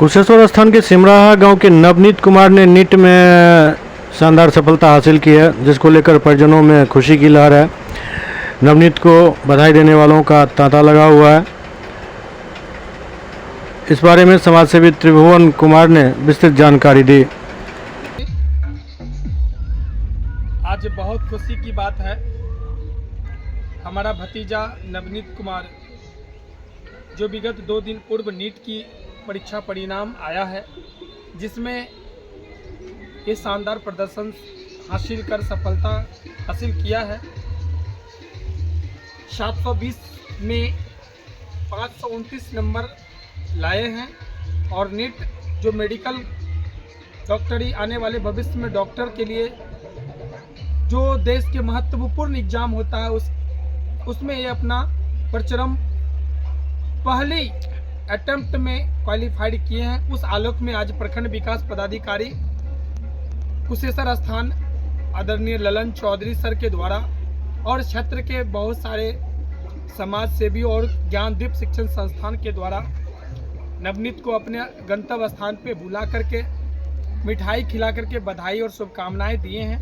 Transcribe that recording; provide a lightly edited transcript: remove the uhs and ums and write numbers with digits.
कुशेश्वर स्थान के सिमराहा गांव के नवनीत कुमार ने नीट में शानदार सफलता हासिल की है, जिसको लेकर परिजनों में खुशी की लहर है। नवनीत को बधाई देने वालों का तांता लगा हुआ है। इस बारे में समाजसेवी त्रिभुवन कुमार ने विस्तृत जानकारी दी। आज बहुत खुशी की बात है, हमारा भतीजा नवनीत कुमार जो विगत 2 दिन पूर्व नीट की परीक्षा परिणाम आया है, जिसमें ये शानदार प्रदर्शन हासिल कर सफलता हासिल किया है। 720 में 529 नंबर लाए हैं और नीट जो मेडिकल डॉक्टरी आने वाले भविष्य में डॉक्टर के लिए जो देश के महत्वपूर्ण एग्जाम होता है उसमें ये अपना परचरम पहली अटेम्प्ट में क्वालिफाइड किए हैं। उस आलोक में आज प्रखंड विकास पदाधिकारी कुशेश्वर स्थान आदरणीय ललन चौधरी सर के द्वारा और क्षेत्र के बहुत सारे समाज सेवी और ज्ञानदीप शिक्षण संस्थान के द्वारा नवनीत को अपने गंतव्य स्थान पे बुला करके मिठाई खिला करके बधाई और शुभकामनाएं दिए हैं।